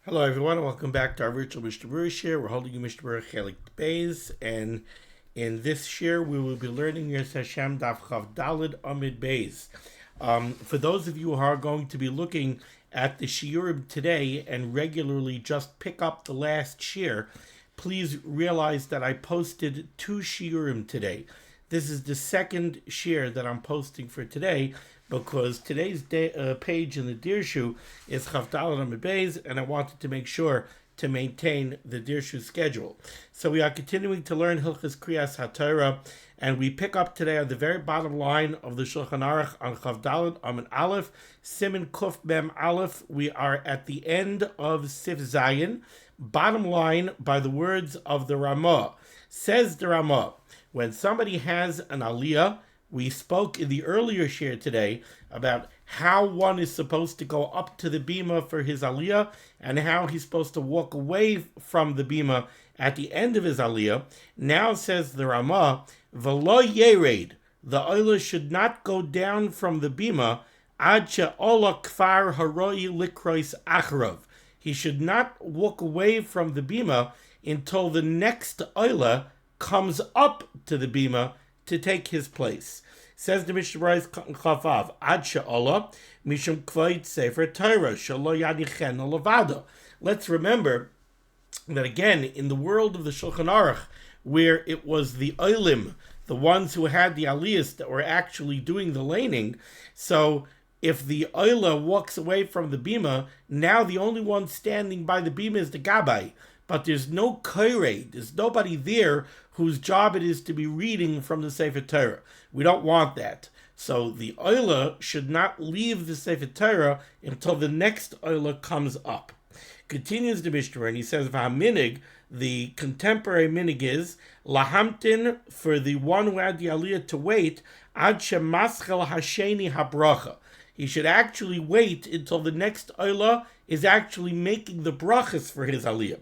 Hello, everyone, and welcome back to our virtual Mishnah Berurah share. We're holding a Mishnah Berurah Chelik Beis, and in this share, we will be learning Yers Hashem Daf Chav Dalid Amid Beis. For those of you who are going to be looking at the shiurim today and regularly just pick up the last shir, please realize that I posted 2 shiurim today. This is the second shir that I'm posting for today, because today's page in the Dirshu is Chav Daled Amid Beis, and I wanted to make sure to maintain the Dirshu schedule. So we are continuing to learn Hilchas Kriyas HaTorah, and we pick up today on the very bottom line of the Shulchan Aruch on Chav Daled Amid Aleph, Siman Kuf Mem Aleph. We are at the end of Sif Zayin, bottom line by the words of the Ramah. Says the Ramah, when somebody has an aliyah, we spoke in the earlier share today about how one is supposed to go up to the bima for his aliyah and how he's supposed to walk away from the bima at the end of his aliyah. Now says the Ramah, V'lo yered, the oila should not go down from the bima ad she'ola kfar haroi likrois achrav. He should not walk away from the bima until the next oila comes up to the bima to take his place. Says the Mishnah Berurah Chavav, Ad she'ola mishum kvoid sefer Torah shelo yadichen levado. Let's remember that again in the world of the Shulchan Aruch, where it was the olim, the ones who had the aliyahs that were actually doing the laning. So if the oila walks away from the bima, now the only one standing by the bima is the gabbai. But there's no koirei, there's nobody there whose job it is to be reading from the Sefer Torah. We don't want that. So the oila should not leave the Sefer Torah until the next oila comes up. Continues the Mishnah, and he says, V'haminig, the contemporary minig is, lahamtin, for the one who had the aliyah to wait, ad shemaschel hasheni habracha. He should actually wait until the next oila is actually making the brachas for his aliyah.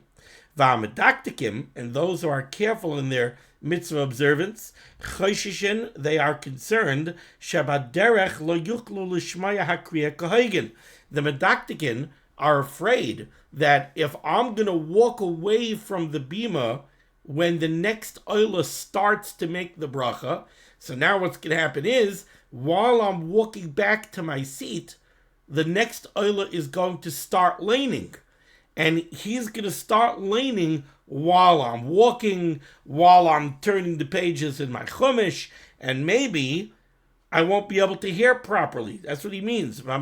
V'hamedaktikim, and those who are careful in their mitzvah observance, choshishin, they are concerned, shabaderech lo yuklu l'shmaya hakriya kahagen. The medaktikin are afraid that if I'm going to walk away from the bima when the next oila starts to make the bracha, so now what's going to happen is, while I'm walking back to my seat, the next oila is going to start laning. And he's going to start laning while I'm walking, while I'm turning the pages in my chumash, and maybe I won't be able to hear properly. That's what he means. They're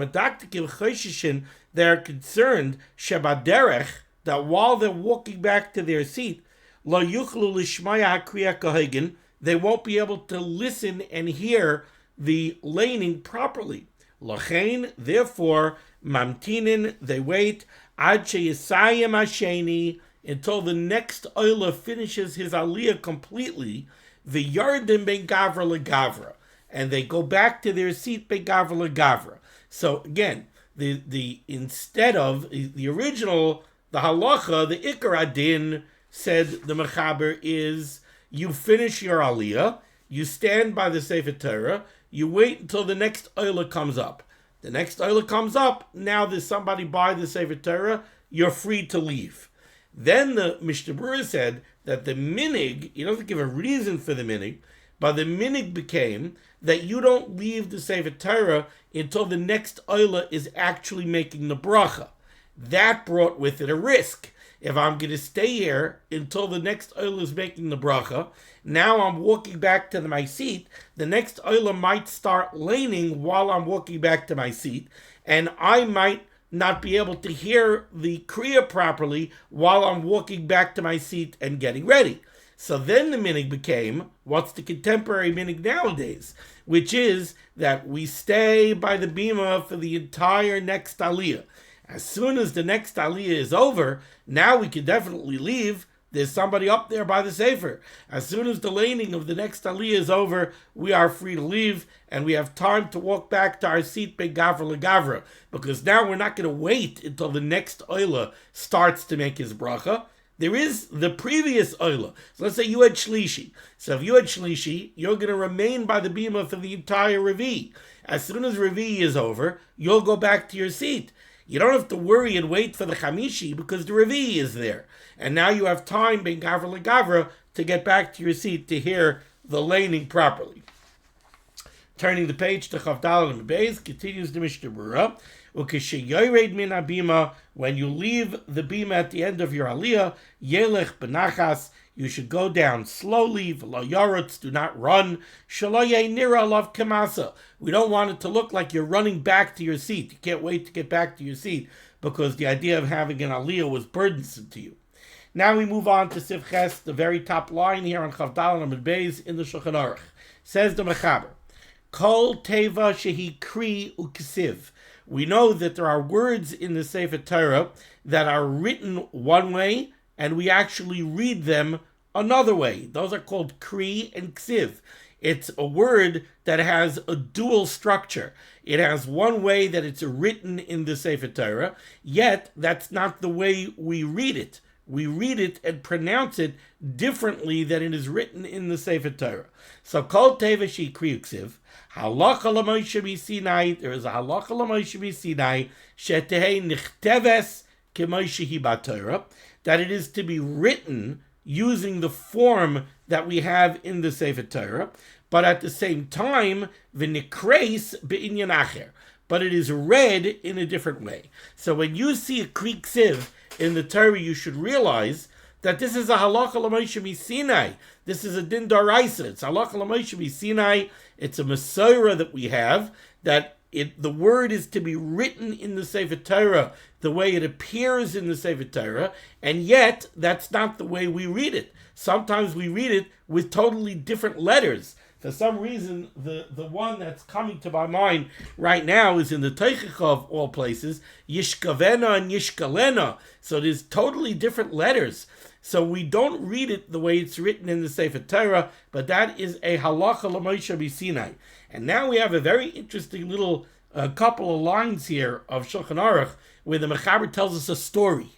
concerned, shebaderech, that while they're walking back to their seat, lo yuchlu lishmaya hakriya kahagen, they won't be able to listen and hear the laning properly. Lachain, therefore, mamtinin, they wait, ad sheyisayim hasheni, until the next oila finishes his aliyah completely, the yardim ben gavra legavra, and they go back to their seat ben gavra legavra. So again, the instead of the original, the halacha, the ikar adin, said the mechaber, is you finish your aliyah, you stand by the Sefer Torah, you wait until the next oila comes up. The next oila comes up, now there's somebody by the Sefer Torah, you're free to leave. Then the Mishnah Berurah said that the minig, he doesn't give a reason for the minig, but the minig became that you don't leave the Sefer Torah until the next oila is actually making the bracha. That brought with it a risk. If I'm going to stay here until the next oila is making the bracha, now I'm walking back to my seat, the next oila might start laning while I'm walking back to my seat, and I might not be able to hear the kriya properly while I'm walking back to my seat and getting ready. So then the minig became, what's the contemporary minig nowadays? Which is that we stay by the bima for the entire next aliyah. As soon as the next aliyah is over, now we can definitely leave. There's somebody up there by the sefer. As soon as the laning of the next aliyah is over, we are free to leave, and we have time to walk back to our seat ben gavra legavra, because now we're not going to wait until the next oila starts to make his bracha. There is the previous oila. So let's say you had shlishi. So if you had shlishi, you're going to remain by the bima for the entire revi. As soon as revi is over, you'll go back to your seat. You don't have to worry and wait for the Chamishi because the Revi is there. And now you have time, being Gavra Legavra, to get back to your seat to hear the laning properly. Turning the page to Chavdal and Beis, continues the Mishnah Berurah. When you leave the bima at the end of your aliyah, yelech benachas, you should go down slowly. V'lo yarutz, do not run. Shelo yeh nira alav kamasa. We don't want it to look like you're running back to your seat. You can't wait to get back to your seat because the idea of having an aliyah was burdensome to you. Now we move on to Sif Ches, the very top line here on Chavdal and Beis in the Shulchan Aruch. Says the Mechaber, Kol teva shehi kri uksiv. We know that there are words in the Sefer Torah that are written one way, and we actually read them another way. Those are called kri and ksiv. It's a word that has a dual structure. It has one way that it's written in the Sefer Torah, yet that's not the way we read it. We read it and pronounce it differently than it is written in the Sefer Torah. So, Kol Teva Shi Kri Uksiv, Halacha L'Moshe B'Sinai, there is a Halacha L'Moshe B'Sinai, Shetehei Nichteves K'Moshe Hi B'Torah, that it is to be written using the form that we have in the Sefer Torah, but at the same time, V'Nikreis B'Inyan Acher, but it is read in a different way. So when you see a Kri Uksiv in the Torah, you should realize that this is a halacha l'Moshe Sinai. This is a din daraisa. It's halacha l'Moshe Sinai. It's a Masorah that we have, that the word is to be written in the Sefer Torah the way it appears in the Sefer Torah, and yet that's not the way we read it. Sometimes we read it with totally different letters. For some reason, the one that's coming to my mind right now is in the Teichach of all places, Yishkavena and Yishkalena. So there's totally different letters. So we don't read it the way it's written in the Sefer Torah, but that is a halacha l'Moshe B'Sinai. And now we have a very interesting little couple of lines here of Shulchan Aruch where the Mechaber tells us a story.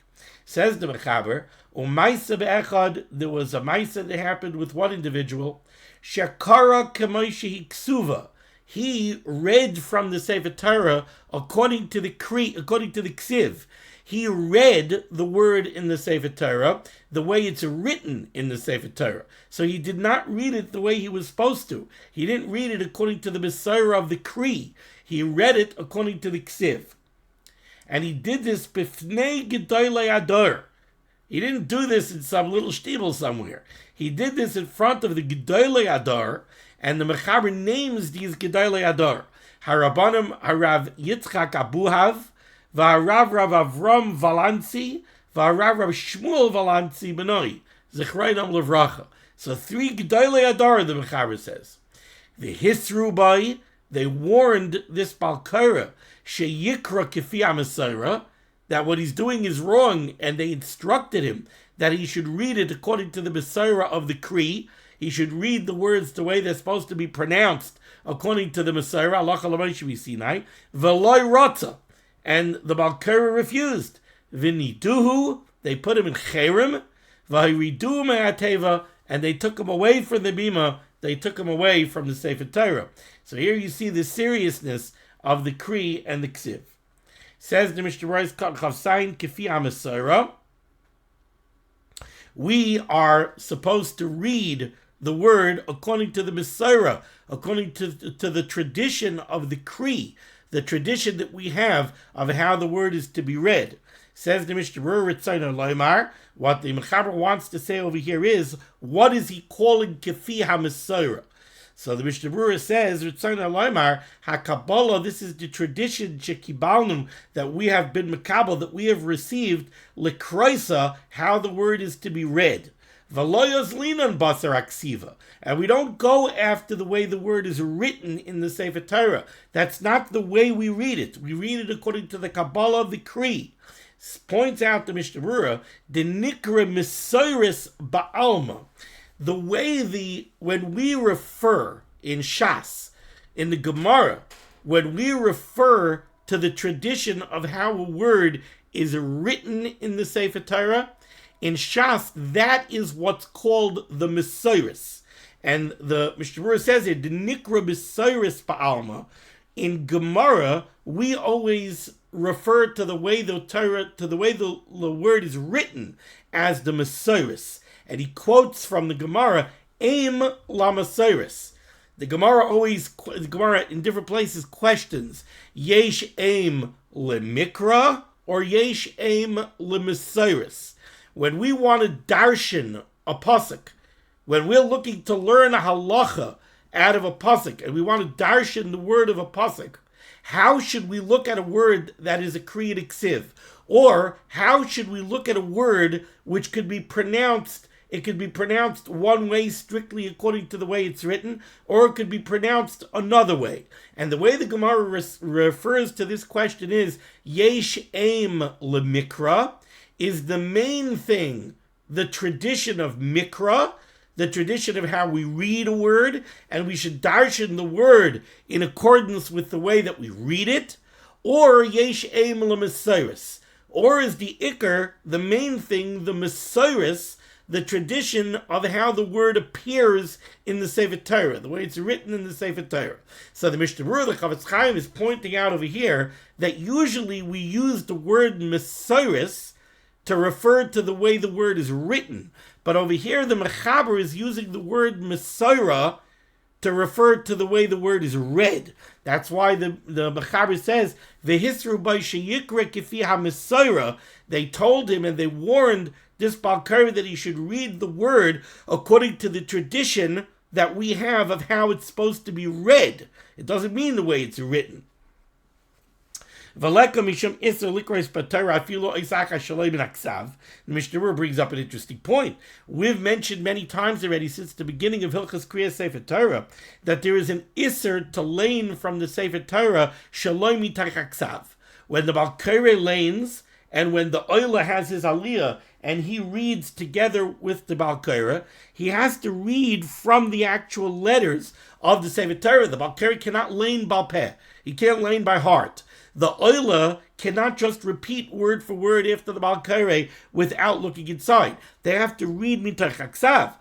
Says the Mechaber, U'maisa be'echad, there was a maisa that happened with one individual, Shekara k'moshe ksuva. He read from the Sefer Torah according to the ksiv. He read the word in the Sefer Torah the way it's written in the Sefer Torah. So he did not read it the way he was supposed to. He didn't read it according to the Masorah of the Kri. He read it according to the ksiv. And he did this b'fnei gedolei ador. He didn't do this in some little shtibel somewhere. He did this in front of the Gedolei Adar, and the Mechaber names these Gedolei Adar. Harabanim Harav Yitzchak Abuhav, V'Harav Rav Avram Valansi, V'Harav Rav Shmuel Valansi Benoi, Zechreinam Levracha. So 3 Gedolei Adar, the Mechaber says. The Hisru Bai, they warned this Balkara, Sheyikra Kifi HaMasorah, that what he's doing is wrong, and they instructed him that he should read it according to the Masorah of the Kri. He should read the words the way they're supposed to be pronounced according to the Masorah, halacha l'Moshe Sinai, v'loi rotza, and the Balkara refused. V'niduhu, they put him in cherem, v'hiridu me'ateva, and they took him away from the bima, they took him away from the Sefer Torah. So here you see the seriousness of the Kri and the Ksiv. Says the Mishnah Berurah Chavsayin Kifi HaMasorah, we are supposed to read the word according to the Masorah, according to the tradition of the Kri, the tradition that we have of how the word is to be read. Says the Mishnah Berurah Ritzayin Loimar, what the Mechaber wants to say over here is, what is he calling Kifi HaMasorah? So the Mishnah Berurah says, Ritzayin Loimar, HaKabbalah, this is the tradition Shekibalnum, that we have been Makabal, that we have received, Lekroisa, how the word is to be read. V'loyos linan basar aksiva. And we don't go after the way the word is written in the Sefer Torah. That's not the way we read it. We read it according to the Kabbalah of the Kri. Points out the Mishnah Berurah, the Nikra Misoris Ba'alma. The way when we refer in Shas, in the Gemara, when we refer to the tradition of how a word is written in the Sefer Torah, in Shas, that is what's called the Misoris. And the Mishnah Berurah says here, the Nikra Misoris Ba'alma. In Gemara, we always refer to the way the Torah, to the way the word is written as the Mesiris. And he quotes from the Gemara, Aim la Mesiris. The Gemara in different places questions, Yesh aim lemikra or yesh aim lemesiris. When we want to darshan a pasuk, when we're looking to learn a halacha out of a pasuk, and we want to darshan the word of a pasuk, how should we look at a word that is a kriyat ksiv? Or how should we look at a word which could be pronounced? It could be pronounced one way strictly according to the way it's written, or it could be pronounced another way. And the way the Gemara refers to this question is, Yesh aim lemikra, is the main thing, the tradition of mikra, the tradition of how we read a word, and we should darshan the word in accordance with the way that we read it, or Yesh aim lemesiris, or is the ikar, the main thing, the mesiris, the tradition of how the word appears in the Sefer Torah, the way it's written in the Sefer Torah. So the Mishnah Berurah, the Chavetz Chaim, is pointing out over here that usually we use the word Mesiris to refer to the way the word is written. But over here, the Mechaber is using the word Mesorah to refer to the way the word is read. That's why the Mechaber says, V'hisru by sheyikra kifi ha-Mesorah. They told him and they warned this Baal Koreh that he should read the word according to the tradition that we have of how it's supposed to be read. It doesn't mean the way it's written. The Mishnah Berurah brings up an interesting point. We've mentioned many times already since the beginning of Hilchas Kriyas Sefer Torah that there is an Isser to lane from the Sefer Torah shaloi mitach haksav. When the Baal Koreh lanes and when the Oila has his aliyah and he reads together with the Baal Koreh, he has to read from the actual letters of the Sefer Torah. The Baal Koreh cannot lane Baal Peh. He can't lane by heart. The Oila cannot just repeat word for word after the Baal Koreh without looking inside. They have to read mitach haksav.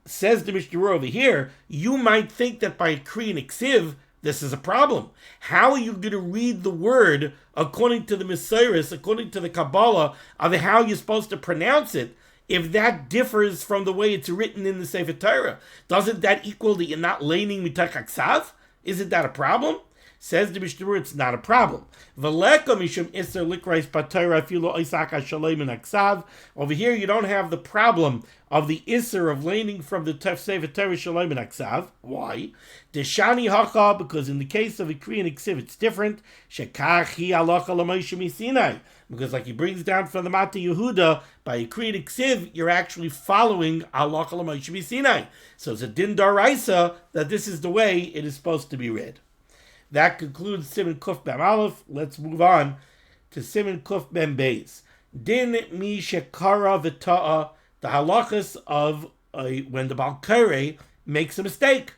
Says the Mishnah Berurah over here, you might think that by Kri and Ksiv, this is a problem. How are you going to read the word according to the Mesiris, according to the Kabbalah, of how you're supposed to pronounce it, if that differs from the way it's written in the Sefer Torah? Doesn't that equal that you're not laning mitach haksav? Isn't that a problem? Says the Mishnah Berurah, it's not a problem. Over here, you don't have the problem of the Isser of laning from the Sefer Torah Shalom and Aksav. Why? Deshani Hacha, because in the case of a Kri and Ksiv, it's different. Shekachi Halacha L'Moshe Misinai. Because like he brings down from the Mata Yehuda, by a Kri and Ksiv, you're actually following Halacha L'Moshe Misinai. So it's a Din Daraisa that this is the way it is supposed to be read. That concludes Siman Kuf Mem Aleph. Let's move on to Siman Kuf Mem Beis. Din mi shekara v'ta'a, the halachas of when the Baal Koreh makes a mistake.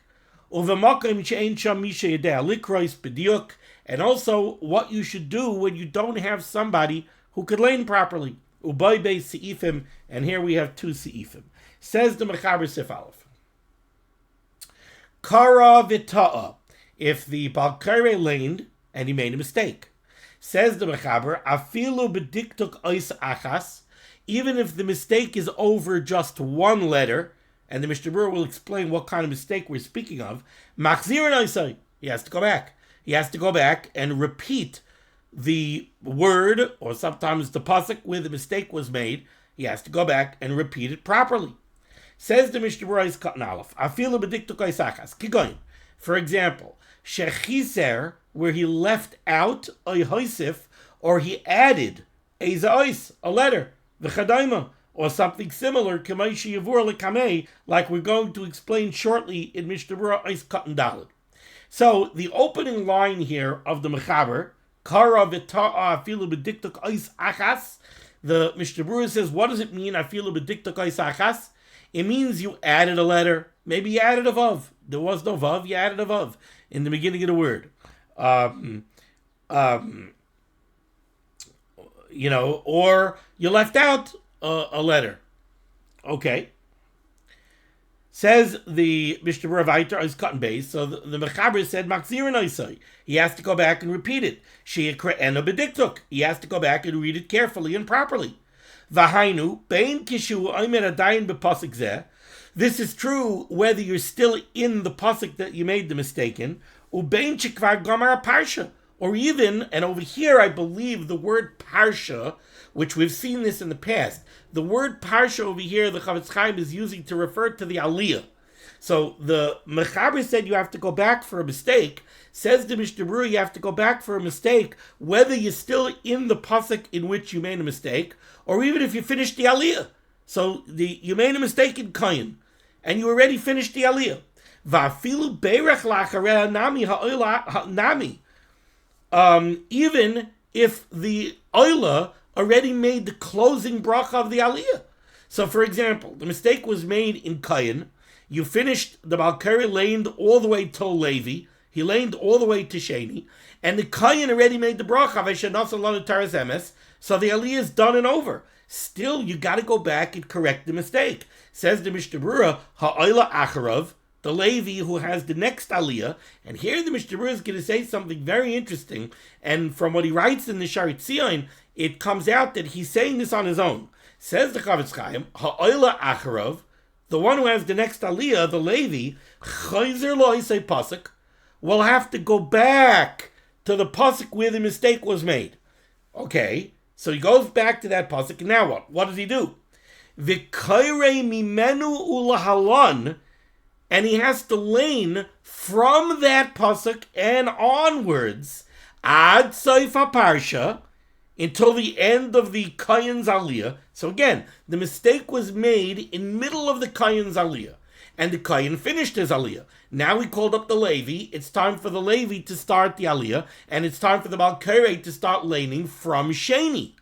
Uv'makom she'ein sham mi sheyedei likros b'diuk, and also what you should do when you don't have somebody who could lane properly. Ubay beis seifim, and here we have two seifim. Says the Mechaber Sif Aleph. Kara v'ta'a. If the Baal Koreh laned and he made a mistake, says the Mechaber, afilu b'diktuk ois achas, even if the mistake is over just one letter, and the Mishnah Berurah will explain what kind of mistake we're speaking of, machzirin oisai, he has to go back. He has to go back and repeat the word, or sometimes the pasuk where the mistake was made. He has to go back and repeat it properly. Says the Mishnah Berurah is cutting aleph, afilu b'diktuk ois achas. Keep going. For example, shechizer, where he left out a hoisif, or he added a za'ois, a letter, v'chadaima, or something similar, kamei sheyavur lekamei, like we're going to explain shortly in Mishnah Berurah Ois Katan Daled. So the opening line here of the Mechaber, kara v'ta'a afilu b'diktuk ois achas, the Mishnah Berurah says, what does it mean, afilu b'diktuk ois achas? It means you added a letter. Maybe you added a vav. There was no vav, you added a vav in the beginning of the word. Or you left out a letter. Okay. Says the Mishnah Berurah Vayter is cut and base. So the Mechaber said Machzirin Oisai. He has to go back and repeat it. Sheikra Eno Bediktuk. He has to go back and read it carefully and properly. Vahainu Bein Kishu Oimer Adayin B'Pasik Zeh. This is true whether you're still in the pasuk that you made the mistake in, Ubein Chikvar Gomar Parsha, or even, and over here I believe the word Parsha, which we've seen this in the past, the word Parsha over here, the Chavetz Chaim is using to refer to the Aliyah. So the Mechaber said you have to go back for a mistake. Says the Mishnah Berurah you have to go back for a mistake, whether you're still in the pasuk in which you made a mistake, or even if you finished the Aliyah. So you made a mistake in Kayin, and you already finished the Aliyah. Va'afilu beirech la'acharei nami ha'oila nami. Even if the oila already made the closing bracha of the Aliyah. So, for example, the mistake was made in Kayin. You finished, the Balkari laned all the way to Levi. He laned all the way to Sheni. And the Kayin already made the bracha. So the Aliyah is done and over. Still, you got to go back and correct the mistake. Says the Mishnah Berurah, ha'oila acharav, the Levi who has the next Aliyah. And here the Mishnah Berurah is going to say something very interesting. And from what he writes in the Sharet Tzion, it comes out that he's saying this on his own. Says the Chavetz Chaim, ha'oila acharav, the one who has the next Aliyah, the Levi, chayzer lo yisei pasuk, will have to go back to the pasuk where the mistake was made. Okay, so he goes back to that pasuk, and now what? What does he do? V'kairei mimenu ulahalon, and he has to lane from that pasuk and onwards ad soif parsha until the end of the Kayin's Aliyah. So again, the mistake was made in middle of the Kayin's Aliyah, and the Kayin finished his Aliyah. Now he called up the Levi. It's time for the Levi to start the Aliyah, and it's time for the Balkari to start laning from Sheni.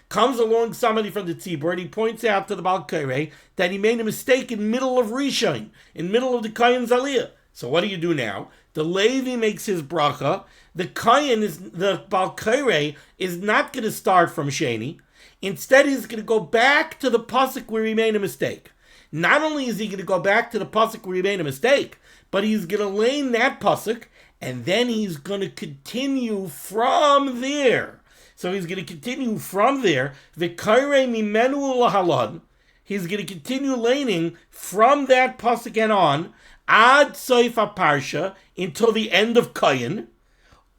Comes along somebody from the Tzibur, and he points out to the Balkari that he made a mistake in middle of Rishon, in middle of the Kayin's Aliyah. So what do you do now? The Levi makes his bracha. The Balkari is not going to start from Sheni. Instead, he's going to go back to the pasuk where he made a mistake. Not only is he going to go back to the pasuk where he made a mistake, but he's going to lane that pasuk, and then he's going to continue from there. So he's going to continue from there. V'kairei mimenu lahalon. He's going to continue laning from that pasuk and on ad soif parsha until the end of Kayin.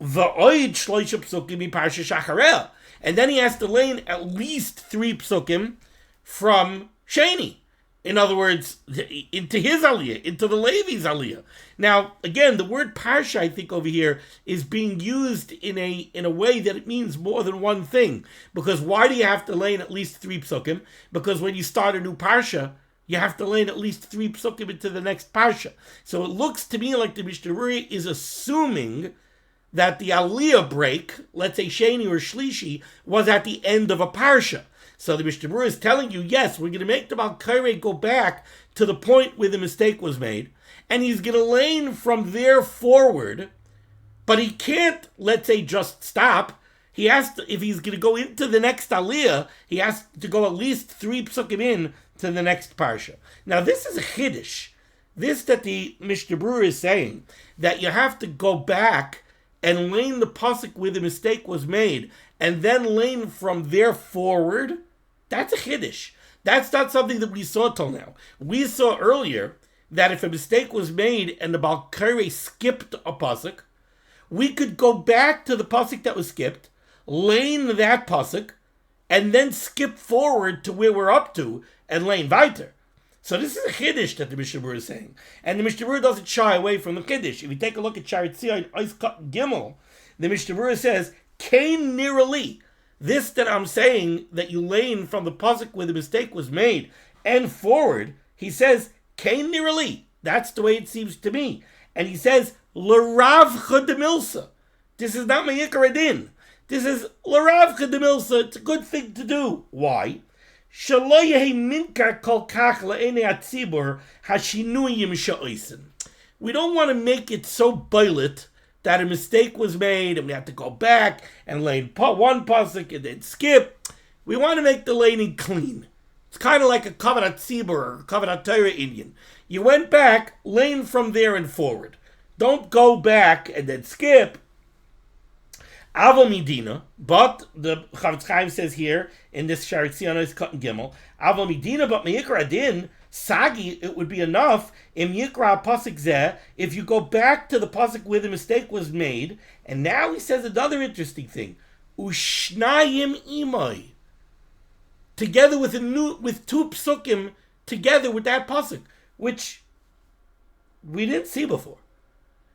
V'oid shloisha psukim mi parsha shachareah. And then he has to lane at least 3 psukim from Sheni. In other words, into his Aliyah, into the Levi's Aliyah. Now, again, the word Parsha, I think, over here is being used in a way that it means more than one thing. Because why do you have to lane at least 3 psukim? Because when you start a new Parsha, you have to lane at least 3 psukim into the next Parsha. So it looks to me like the Mishnah Berurah is assuming that the Aliyah break, let's say Sheni or Shlishi, was at the end of a Parsha. So the Mishnah Berurah is telling you, yes, we're going to make the Balkari go back to the point where the mistake was made, and he's going to lane from there forward, but he can't, let's say, just stop. He has to, if he's going to go into the next Aliyah, he has to go at least 3 psukim in to the next Parsha. Now, this is a Chiddush. This that the Mishnah Berurah is saying, that you have to go back and lane the pasuk where the mistake was made, and then lane from there forward, that's a Chiddush. That's not something that we saw till now. We saw earlier that if a mistake was made and the Balkari skipped a pasuk, we could go back to the pasuk that was skipped, lane that pasuk, and then skip forward to where we're up to and lane weiter. So this is a Chiddush that the Mishnah Berurah is saying. And the Mishnah Berurah doesn't shy away from the Chiddush. If you take a look at Sharet Tzion, Ois Kat Gimel, the Mishnah Berurah says, Kain nirali. This that I'm saying, that you lane from the pasuk where the mistake was made and forward, he says, Kain nirali. That's the way it seems to me. And he says, L'rav chademilsa. This is not Ma'ikar Adin. This is L'rav chademilsa. It's a good thing to do. Why? We don't want to make it so boilet that a mistake was made and we have to go back and lane one pasuk and then skip. We want to make the laning clean. It's kind of like a kavanat tzibur or kavanat Torah Indian. You went back, lane from there and forward. Don't go back and then skip. Ava Medina, but the Chavetz Chaim says here in this Sharet Tzion is cut in Gimel. Ava Medina, but Meikra Adin Sagi, it would be enough im Yikra Pasuk Zeh if you go back to the pasuk where the mistake was made. And now he says another interesting thing: Ushnayim Imai, together with two psukim together with that pasuk, which we didn't see before.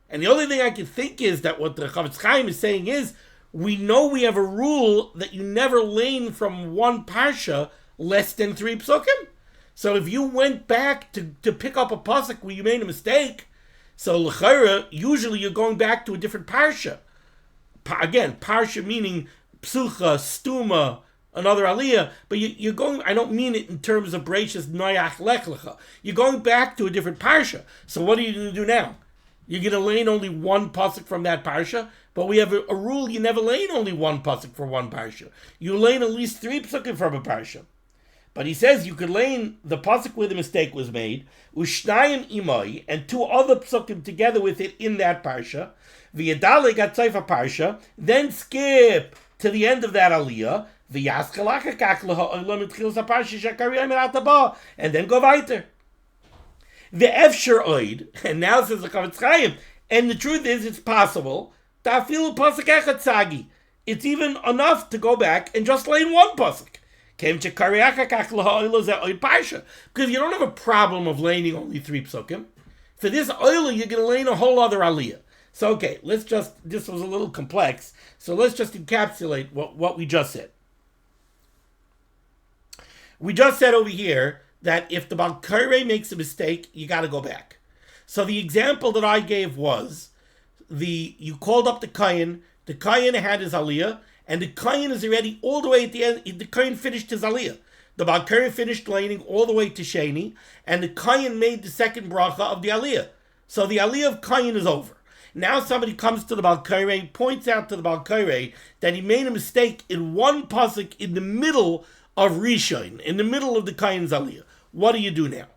And the only thing I can think is that what the Chavetz Chaim is saying is, we know we have a rule that you never lane from one parsha less than 3 psukim. So if you went back to pick up a pasuk where you made a mistake, so l'chayra, usually you're going back to a different parsha. Again, parsha meaning psucha, stuma, another aliyah, but you're going, I don't mean it in terms of Bereshis Noach Lech Lecha. You're going back to a different parsha. So what are you going to do now? You're going to lane only one pasuk from that parsha, but we have a rule: you never lane only one pasuk for one parsha. You lane at least 3 psukim from a parsha. But he says you could lane the pasuk where the mistake was made, ushnayim imai, and 2 other psukim together with it in that parsha, v'yadalig atzayfa parsha, then skip to the end of that aliyah, and then go weiter. The efshar oid, and now says the Chavetz Chaim, and the truth is, it's possible. Ta'afilu pasuk echad sagi. It's even enough to go back and just lane one pasuk. Because you don't have a problem of laning only 3 psukim. For this oilah, you're going to lane a whole other aliyah. So okay, this was a little complex, so let's just encapsulate what we just said. We just said over here that if the Baal Koreh makes a mistake, you got to go back. So the example that I gave was, you called up the Kayin had his aliyah, and the Kayin is already all the way at the end. The Kayin finished his aliyah. The Baal Koreh finished laning all the way to Sheni, and the Kayin made the second bracha of the aliyah. So the aliyah of Kayin is over. Now somebody comes to the Baal Koreh, points out to the Baal Koreh that he made a mistake in one pasuk in the middle of Rishon, in the middle of the Kayin's aliyah. What do you do now?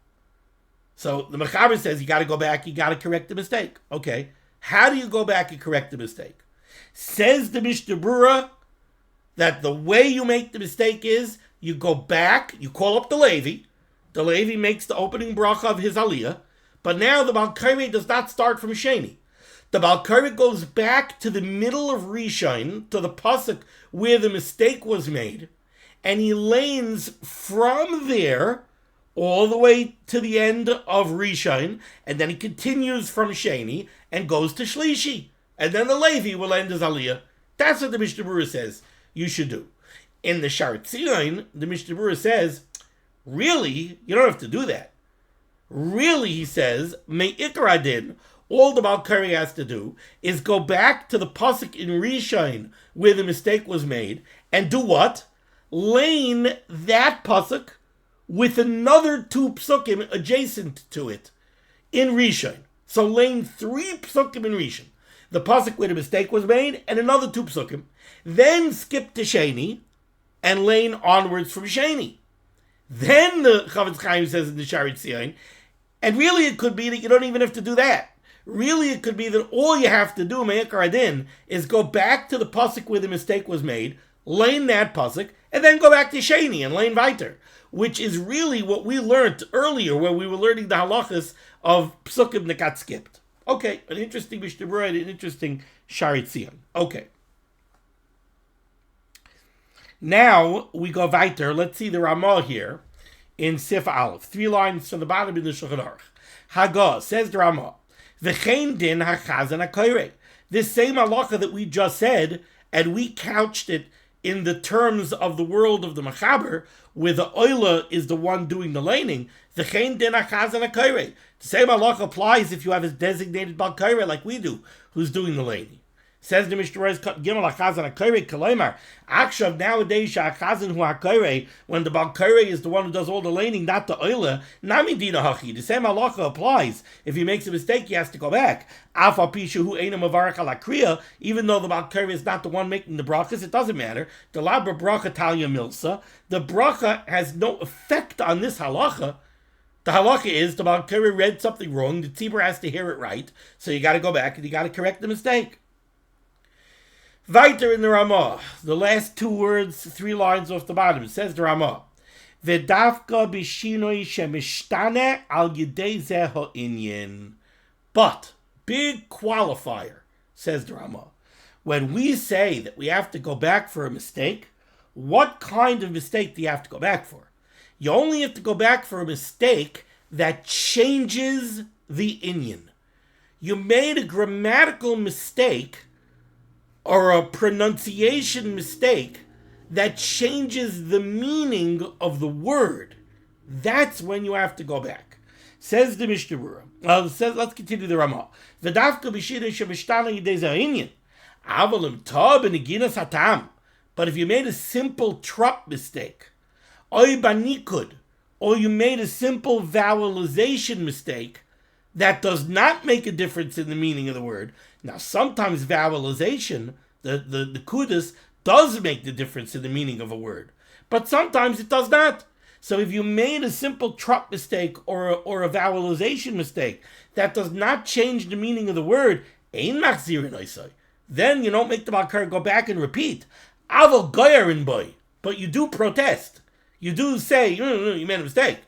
So the Mechaber says you got to go back, you got to correct the mistake. Okay, how do you go back and correct the mistake? Says the Mishnah Berurah that the way you make the mistake is you go back, you call up the Levi makes the opening bracha of his aliyah, but now the Baal Koreh does not start from Sheni. The Baal Koreh goes back to the middle of Rishon, to the pasuk where the mistake was made, and he lanes from there all the way to the end of Rishon, and then he continues from Sheni and goes to Shlishi. And then the Levi will end his aliyah. That's what the Mishnah Berurah says you should do. In the Sharet Tzion, the Mishnah Berurah says, really, you don't have to do that. Really, he says, Me'ikar Adin, all the Baal Koreh has to do is go back to the pasuk in Rishon where the mistake was made, and do what? Lane that pasuk with another 2 psukim adjacent to it in Rishon. So lane 3 psukim in Rishon. The pasuk where the mistake was made, and another 2 psukim. Then skip to Sheni, and lane onwards from Sheni. Then the Chavetz Chaim says in the Sharet Tzion, and really it could be that you don't even have to do that. Really it could be that all you have to do, Me'ikar Adin, is go back to the pasuk where the mistake was made, lane that pasuk, and then go back to Sheni and lane weiter, which is really what we learned earlier when we were learning the halachas of psukim that got skipped. Okay, an interesting Mishnah Berurah, an interesting Sharet Tzion. Okay. Now we go weiter. Let's see the Ramah here in Sif Aleph. 3 lines from the bottom in the Shulchan Aruch. Hagah, says the Ramah, V'chein din hachazan hakoyrei. This same halacha that we just said, and we couched it in the terms of the world of the Mechaber, where the Oila is the one doing the laning, V'chein din hachazan hakoyrei. The same halacha applies if you have a designated Baal Koreh like we do, who's doing the laning. Says the Mishnah Berurah, Gimel HaChazan HaKoreh Kaleimar. Akshav, nowadays, HaChazan Hu HaKoreh, when the Baal Koreh is the one who does all the laning, not the Oila, Nami Dina Hachi. The same halacha applies. If he makes a mistake, he has to go back. Afa Pisha Hu Eina Mavarach Ala Kriya, even though the Baal Koreh is not the one making the brachas, it doesn't matter. The Labra Bracha Talia Milsa. The bracha has no effect on this halacha. The halakha is the Balkari read something wrong. The tzibur has to hear it right, so you got to go back and you got to correct the mistake. Weiter in the Ramah, the last two words, 3 lines off the bottom, says the Ramah, V'davka b'shinoi shemishtane al yidei zeh ha'inyan. But, big qualifier, says the Ramah, when we say that we have to go back for a mistake, what kind of mistake do you have to go back for? You only have to go back for a mistake that changes the inyan. You made a grammatical mistake or a pronunciation mistake that changes the meaning of the word. That's when you have to go back. Says the Mishnah Berurah. Let's continue the Ramah. But if you made a simple trop mistake, or you made a simple vowelization mistake that does not make a difference in the meaning of the word. Now, sometimes vowelization, the kudas, does make the difference in the meaning of a word, but sometimes it does not. So if you made a simple trop mistake or a vowelization mistake that does not change the meaning of the word, then you don't make the Balkar go back and repeat. But you do protest. You do say, you made a mistake,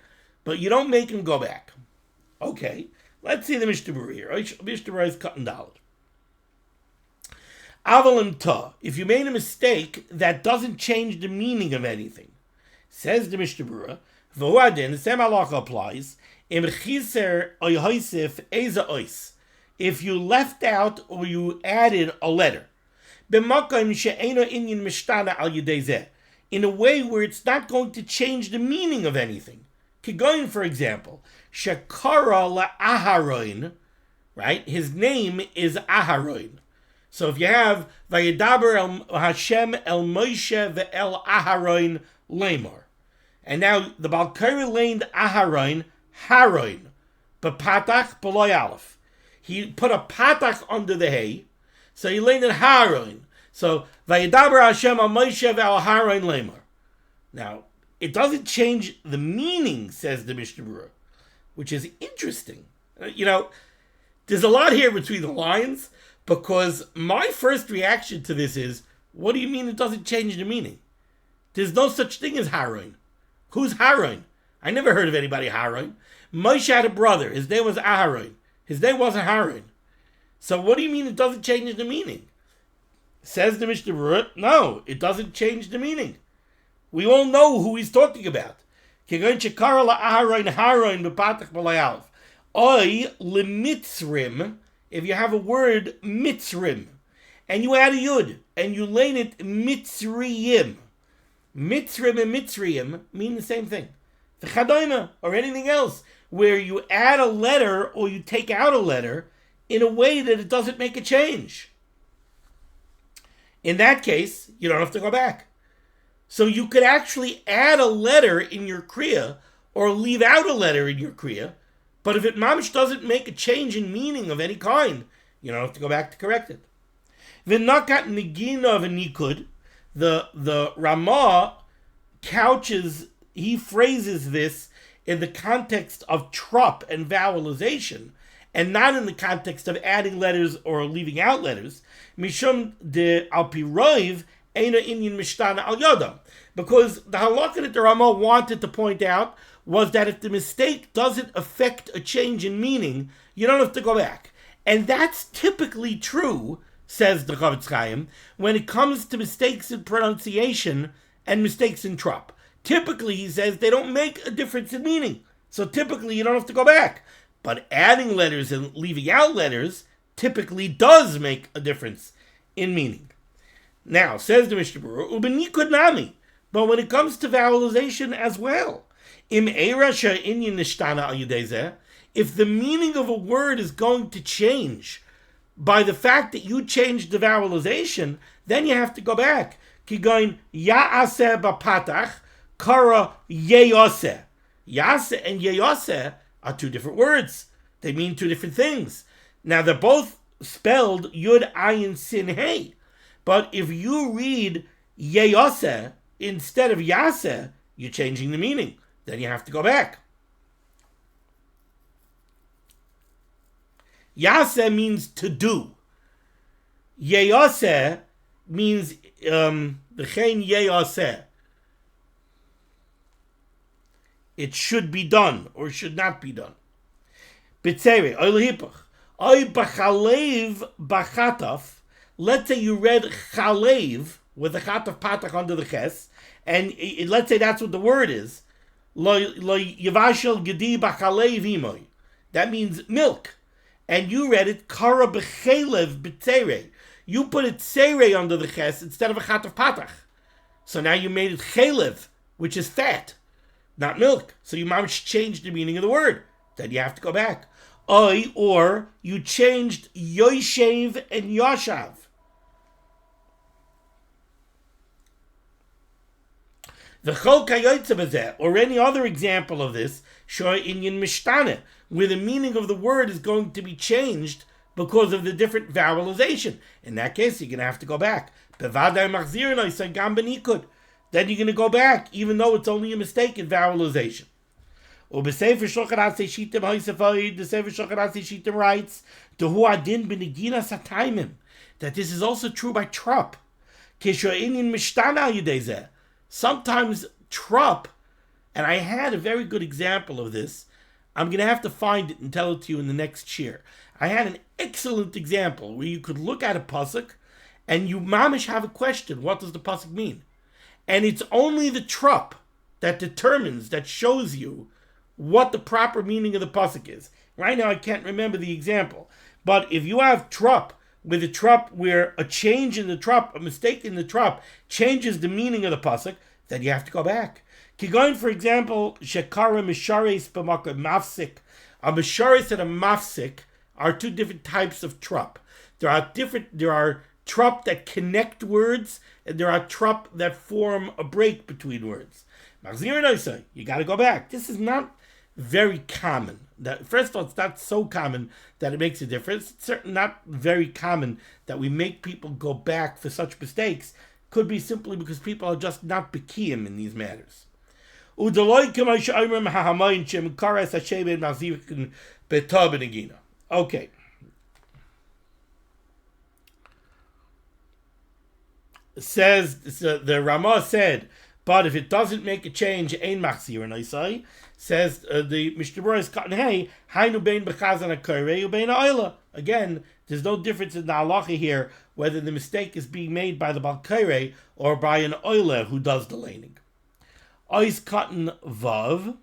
but you don't make him go back. Okay, let's see the Mishnah Berurah here. Mishnah Berurah is cutting down. Avalim ta, if you made a mistake that doesn't change the meaning of anything, says the Mishnah Berurah, v'huadin, the same halacha applies, im chiser oy hoisif eza ois, if you left out or you added a letter, b'makam she'ena inyan mishtana al yedei zeh, in a way where it's not going to change the meaning of anything. Kigoyin, for example, shekara la'aharoin, right? His name is Aharoin. So if you have Vayedaber el Hashem el Moshe ve'el Aharoin lemar, and now the Balkari laned Aharoin Haroin, but patach beloy aleph. He put a patach under the hay, so he laned it Haroin. So Vayedaber Hashem el Moshe ve'el Haroin lemar. Now it doesn't change the meaning, says the Mishnah Berurah, which is interesting. There's a lot here between the lines. Because my first reaction to this is, what do you mean it doesn't change the meaning? There's no such thing as Haroin. Who's Haroin? I never heard of anybody Haroin. Moshe had a brother. His name was Aharoin. His name wasn't Haroin. So what do you mean it doesn't change the meaning? Says the Mishnah Berurah, no, it doesn't change the meaning. We all know who he's talking about. Oy lemitzrim. If you have a word mitzrim, and you add a yud, and you lane it mitzriyim, mitzrim and mitzriyim mean the same thing. The chadayma, or anything else, where you add a letter or you take out a letter in a way that it doesn't make a change. In that case, you don't have to go back. So you could actually add a letter in your kriya, or leave out a letter in your kriya, but if it mamish doesn't make a change in meaning of any kind, you don't have to go back to correct it. V'nakat negina v'nikud, the Ramah couches, he phrases this in the context of trop and vowelization, and not in the context of adding letters or leaving out letters. Mishum de alpiroiv eina inyan mishtana al yodam, because the halakha that the Ramah wanted to point out was that if the mistake doesn't affect a change in meaning, you don't have to go back. And that's typically true, says the Chavetz Chaim, when it comes to mistakes in pronunciation and mistakes in trop. Typically, he says, they don't make a difference in meaning. So typically, you don't have to go back. But adding letters and leaving out letters typically does make a difference in meaning. Now, says the Mishnah Berurah, Ubenikud nami. But when it comes to vowelization as well, if the meaning of a word is going to change by the fact that you changed the vowelization, then you have to go back. Kigoin ya'aseh b'patach kara yeyoseh. Yaseh and yeyoseh are two different words. They mean two different things. Now they're both spelled yud ayin sin hey, but if you read yeyoseh instead of yaseh, you're changing the meaning. Then you have to go back. Yaseh means to do. Yeyaseh means v'chein yeyaseh. It should be done or should not be done. B'tzere, oil hipach. Oy b'chalev b'chataf. Let's say you read chalev with a chataf patach under the ches, and let's say that's what the word is. Lo yivashel gedi b'chalev imoy. That means milk. And you read it kara b'chalev b'tzere. You put it tzere under the ches instead of a chataf patach. So now you made it chalev, which is fat, not milk. So you mamish changed the meaning of the word. Then you have to go back. Or you changed yoshev and yoshav. The chol kayotze b'zeh, or any other example of this, shoy inyan mishtane, where the meaning of the word is going to be changed because of the different vowelization. In that case, you're going to have to go back. Bevadai machzirnoi sagam benikud. Then you're going to go back, even though it's only a mistake in vowelization. The Sefer Shulchan Aruch writes, that this is also true by trup. Sometimes trup, and I had a very good example of this. I'm going to have to find it and tell it to you in the next shir. I had an excellent example where you could look at a pasuk and you mamish have a question. What does the pasuk mean? And it's only the trup that determines, that shows you what the proper meaning of the pasuk is. Right now I can't remember the example. But if you have trup, with a trup where a change in the trup, a mistake in the trup, changes the meaning of the pasuk, then you have to go back. Kigoin, for example, shekara mishares b'makar mafsik. A mishares and a mafsik are two different types of trup. There are trup that connect words, and there are trup that form a break between words. You got to go back. This is not very common. First of all, it's not so common that it makes a difference. It's certainly not very common that we make people go back for such mistakes. Could be simply because people are just not bekiyim in these matters. Okay. Says the Ramah said, but if it doesn't make a change, ein machzir noisai. Says the Mishnah Berurah is cutting hay. Hainu bein b'chazan hakorei ubein ha'oila. Again, there's no difference in the halacha here whether the mistake is being made by the balkorei or by an oila who does the laning. Ois cotton vav.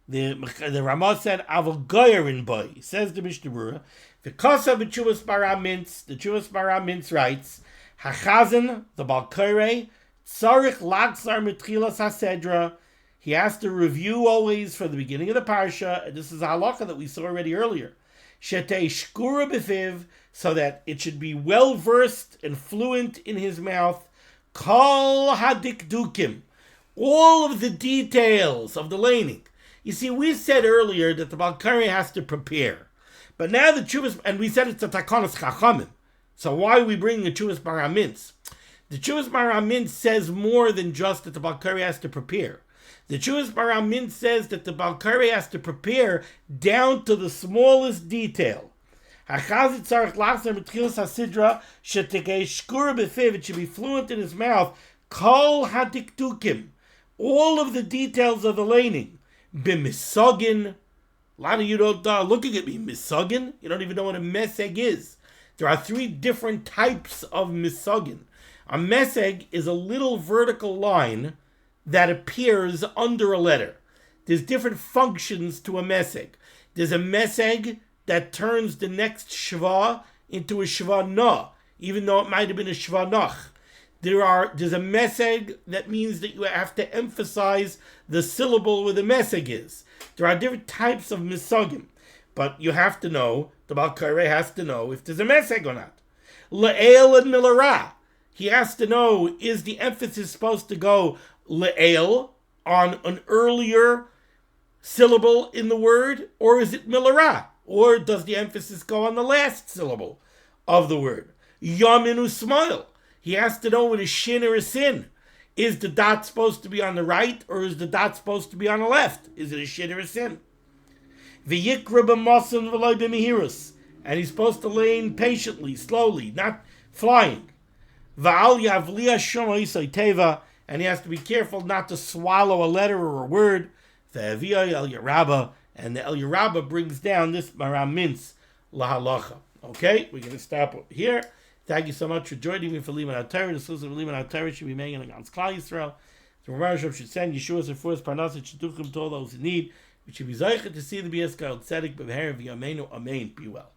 The Ramah said avol goyerin boy. Says the Mishnah Berurah. The kosa b'tshuvas bara mintz. The tshuvas bara mintz writes, hachazan, the balkorei, tzarich lagsar mitchilas hasedra. He has to review always from the beginning of the parsha, and this is a halacha that we saw already earlier. Shetei shkura b'fiv, so that it should be well versed and fluent in his mouth. Kol hadikdukim, all of the details of the laning. You see, we said earlier that the balkari has to prepare, but now the chuvas, and we said it's a takonos chachamim. So why are we bringing a chuvas bara mintz? The chuvas bara mintz says more than just that the balkari has to prepare. The Chuvas bara mintz says that the balkari has to prepare down to the smallest detail. It should be fluent in his mouth. Kol hadikdukim, all of the details of the laning. B'misogin. A lot of you don't looking at me. Misogin? You don't even know what a meseg is. There are three different types of misogin. A meseg is a little vertical line that appears under a letter. There's different functions to a meseg. There's a meseg that turns the next shva into a shva na, even though it might have been a shva nach. There's a meseg that means that you have to emphasize the syllable where the meseg is. There are different types of misogim, but you have to know, the balkari has to know if there's a meseg or not. Le'el and milara. He has to know, is the emphasis supposed to go le'el on an earlier syllable in the word, or is it milara? Or does the emphasis go on the last syllable of the word? Yaminu smile. He has to know with a shin or a sin. Is the dot supposed to be on the right, or is the dot supposed to be on the left? Is it a shin or a sin? V'yikra b'masan v'loy b'mihirus. and he's supposed to lean patiently, slowly, not flying. And he has to be careful not to swallow a letter or a word. And the El Yerabba brings down this maram mince lahalacha. Okay, we're going to stop here. Thank you so much for joining me for Liman HaTorah. The source of Liman HaTorah should be making against Klal Yisrael. The Ramar should send Yeshua's and Fur's Parnasset Shidduchim to all those in need. We should be zeicher to see the B'Yeskel Tzedek B'Meher V'Yameinu Amen. Be well.